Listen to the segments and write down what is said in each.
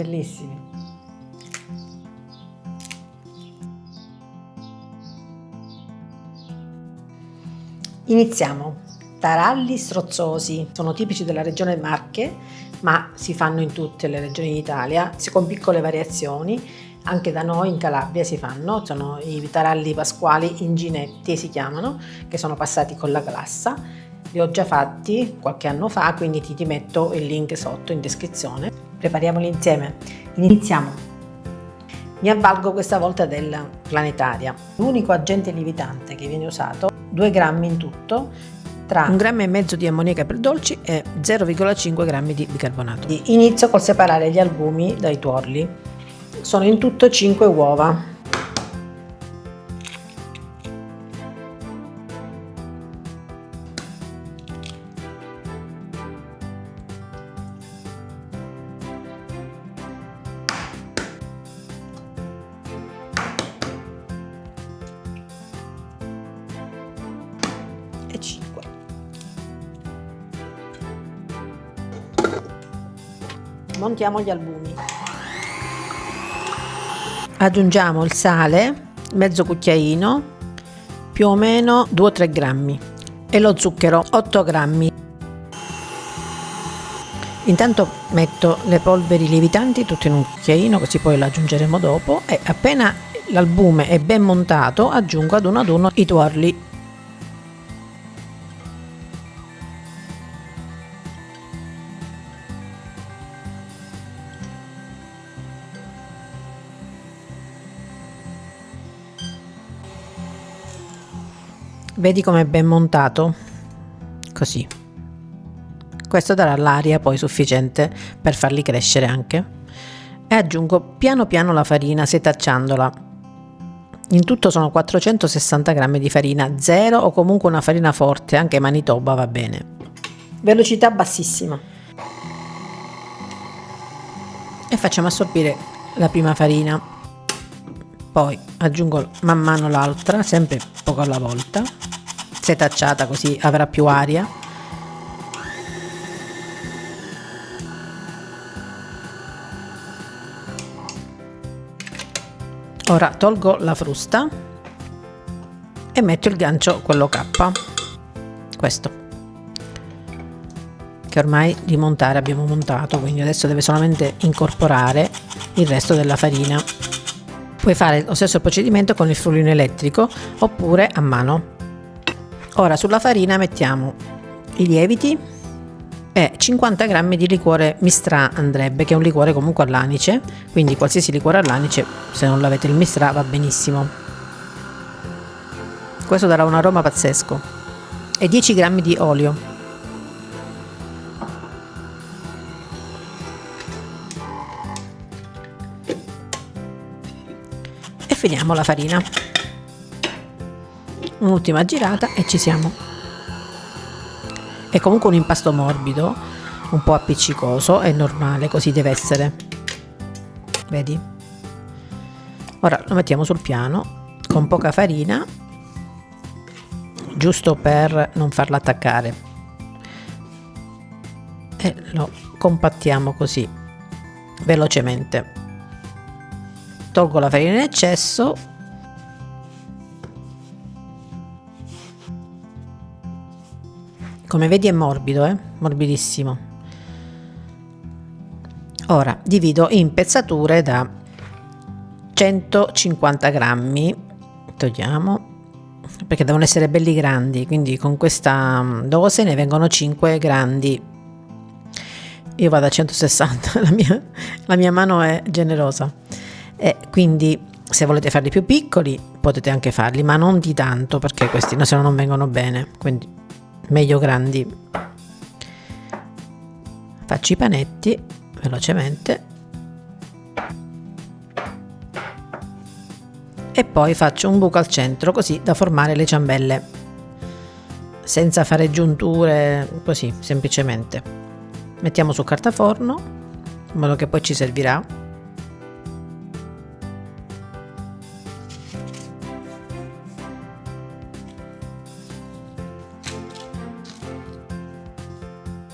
bellissimi. Iniziamo. Taralli strozzosi, sono tipici della regione Marche, ma si fanno in tutte le regioni d'Italia, con piccole variazioni. Anche da noi in Calabria si fanno, sono i taralli pasquali inginetti si chiamano, che sono passati con la glassa. Li ho già fatti qualche anno fa, quindi ti metto il link sotto in descrizione. Prepariamoli insieme. Iniziamo. Mi avvalgo questa volta della Planetaria. L'unico agente lievitante che viene usato, 2 grammi in tutto, tra 1,5 grammi di ammoniaca per dolci e 0,5 grammi di bicarbonato. Inizio col separare gli albumi dai tuorli. Sono in tutto 5 uova. E 5. Montiamo gli albumi. Aggiungiamo il sale, mezzo cucchiaino, più o meno 2-3 grammi, e lo zucchero, 8 grammi. Intanto metto le polveri lievitanti tutte in un cucchiaino, così poi le aggiungeremo dopo, e appena l'albume è ben montato aggiungo ad uno i tuorli. Vedi com'è ben montato? Così. Questo darà l'aria poi sufficiente per farli crescere anche. E aggiungo piano piano la farina setacciandola. In tutto sono 460 grammi di farina, 0 o comunque una farina forte, anche Manitoba va bene. Velocità bassissima. E facciamo assorbire la prima farina. Poi aggiungo man mano l'altra, sempre poco alla volta, setacciata così avrà più aria. Ora tolgo la frusta e metto il gancio, quello K, questo, che ormai di montare abbiamo montato, quindi adesso deve solamente incorporare il resto della farina. Puoi fare lo stesso procedimento con il frullino elettrico oppure a mano. Ora sulla farina mettiamo i lieviti e 50 grammi di liquore Mistrà andrebbe, che è un liquore comunque all'anice, quindi qualsiasi liquore all'anice, se non l'avete il Mistrà va benissimo. Questo darà un aroma pazzesco. E 10 grammi di olio. E finiamo la farina. Un'ultima girata e ci siamo. È comunque un impasto morbido, un po' appiccicoso, è normale, così deve essere. Vedi? Ora lo mettiamo sul piano con poca farina, giusto per non farlo attaccare, e lo compattiamo così velocemente. Tolgo la farina in eccesso . Come vedi è morbido, morbidissimo. Ora divido in pezzature da 150 grammi, togliamo, perché devono essere belli grandi, quindi con questa dose ne vengono 5 grandi. Io vado a 160, la mia mano è generosa, e quindi se volete farli più piccoli potete anche farli, ma non di tanto, perché questi no, se no non vengono bene, quindi meglio grandi. Faccio i panetti velocemente e poi faccio un buco al centro, così da formare le ciambelle, senza fare giunture, così semplicemente. Mettiamo su carta forno in modo che poi ci servirà.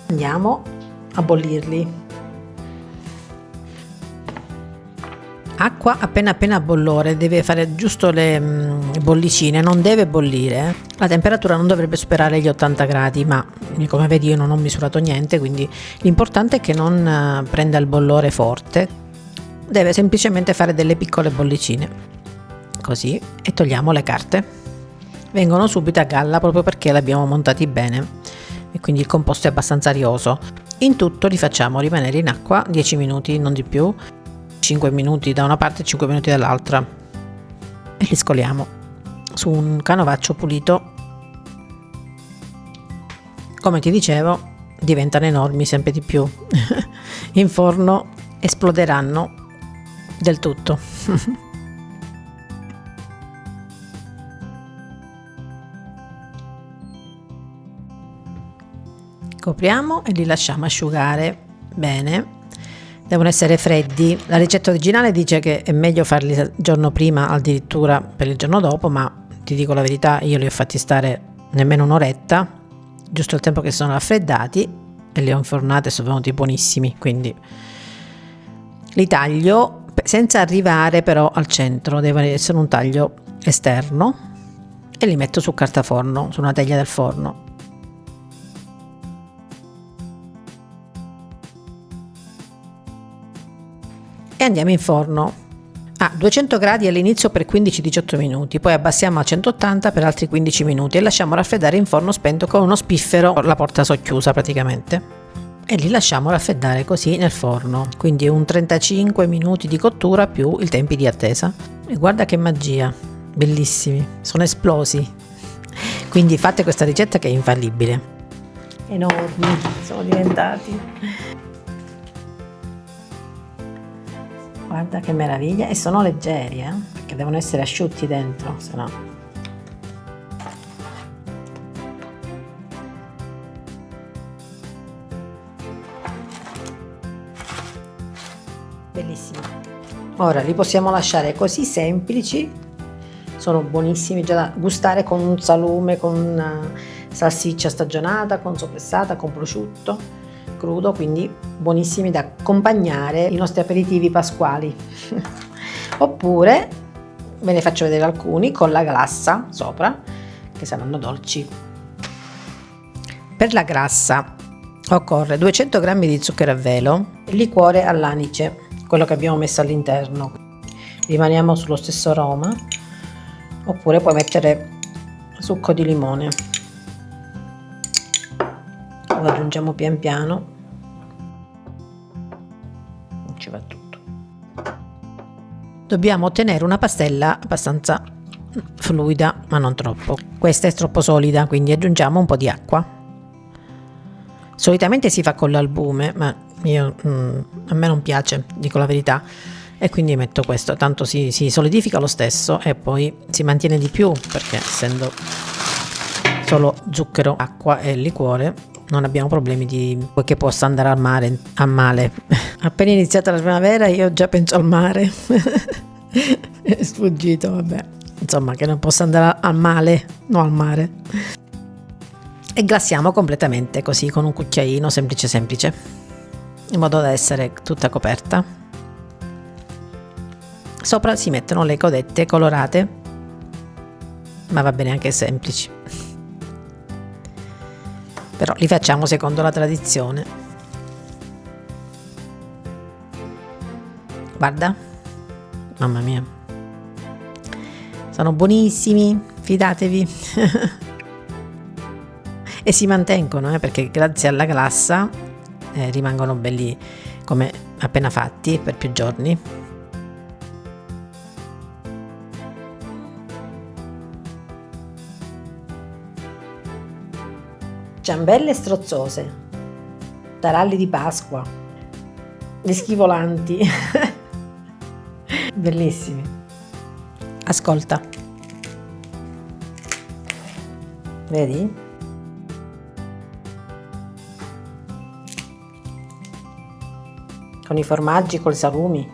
Andiamo a bollirli. L'acqua appena appena a bollore, deve fare giusto le bollicine, non deve bollire. La temperatura non dovrebbe superare gli 80 gradi, ma come vedi io non ho misurato niente, quindi l'importante è che non prenda il bollore forte. Deve semplicemente fare delle piccole bollicine, così, e togliamo le carte. Vengono subito a galla proprio perché le abbiamo montati bene e quindi il composto è abbastanza arioso. In tutto li facciamo rimanere in acqua 10 minuti, non di più, 5 minuti da una parte e 5 minuti dall'altra, e li scoliamo su un canovaccio pulito. Come ti dicevo, diventano enormi sempre di più. In forno esploderanno del tutto. Copriamo e li lasciamo asciugare bene. Devono essere freddi. La ricetta originale dice che è meglio farli il giorno prima, addirittura per il giorno dopo, ma ti dico la verità, io li ho fatti stare nemmeno un'oretta, giusto il tempo che sono raffreddati, e li ho infornati e sono venuti buonissimi. Quindi li taglio senza arrivare però al centro, deve essere un taglio esterno, e li metto su carta forno, su una teglia del forno. E andiamo in forno a 200 gradi all'inizio per 15-18 minuti, poi abbassiamo a 180 per altri 15 minuti e lasciamo raffreddare in forno spento con uno spiffero, la porta socchiusa praticamente, e li lasciamo raffreddare così nel forno, quindi un 35 minuti di cottura più i tempi di attesa. E guarda che magia, bellissimi, sono esplosi. Quindi fate questa ricetta che è infallibile. Enormi sono diventati. Guarda che meraviglia, e sono leggeri, perché devono essere asciutti dentro, se no. Bellissimi. Ora li possiamo lasciare così semplici, sono buonissimi già da gustare con un salume, con una salsiccia stagionata, con soppressata, con prosciutto crudo, quindi buonissimi da accompagnare i nostri aperitivi pasquali. Oppure ve ne faccio vedere alcuni con la glassa sopra, che saranno dolci. Per la glassa occorre 200 g di zucchero a velo e liquore all'anice, quello che abbiamo messo all'interno. Rimaniamo sullo stesso aroma, oppure puoi mettere succo di limone. Lo aggiungiamo pian piano. Non ci va tutto. Dobbiamo ottenere una pastella abbastanza fluida, ma non troppo. Questa è troppo solida, quindi aggiungiamo un po' di acqua. Solitamente si fa con l'albume, ma a me non piace, dico la verità, e quindi metto questo, tanto si solidifica lo stesso e poi si mantiene di più, perché essendo solo zucchero, acqua e liquore non abbiamo problemi che possa andare a male. Appena iniziata la primavera io già penso al mare. È sfuggito, vabbè, insomma, che non possa andare a male, no, al mare. E glassiamo completamente così con un cucchiaino semplice, in modo da essere tutta coperta. Sopra si mettono le codette colorate, ma va bene anche semplici, però li facciamo secondo la tradizione. Guarda, mamma mia, sono buonissimi, fidatevi. E si mantengono, perché grazie alla glassa rimangono belli come appena fatti per più giorni. Ciambelle strozzose, taralli di Pasqua, dischi volanti, bellissimi. Ascolta, vedi? Con i formaggi, col salumi.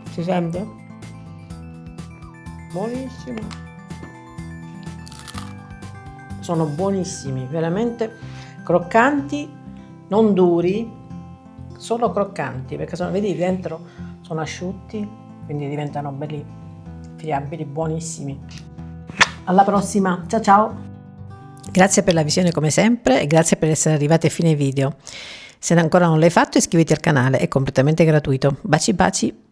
Si sente? Buonissimo. Sono buonissimi, veramente croccanti, non duri, solo croccanti, perché sono, vedi, dentro sono asciutti, quindi diventano belli friabili, buonissimi. Alla prossima, ciao ciao! Grazie per la visione come sempre e grazie per essere arrivati a fine video. Se ancora non l'hai fatto, iscriviti al canale, è completamente gratuito. Baci baci!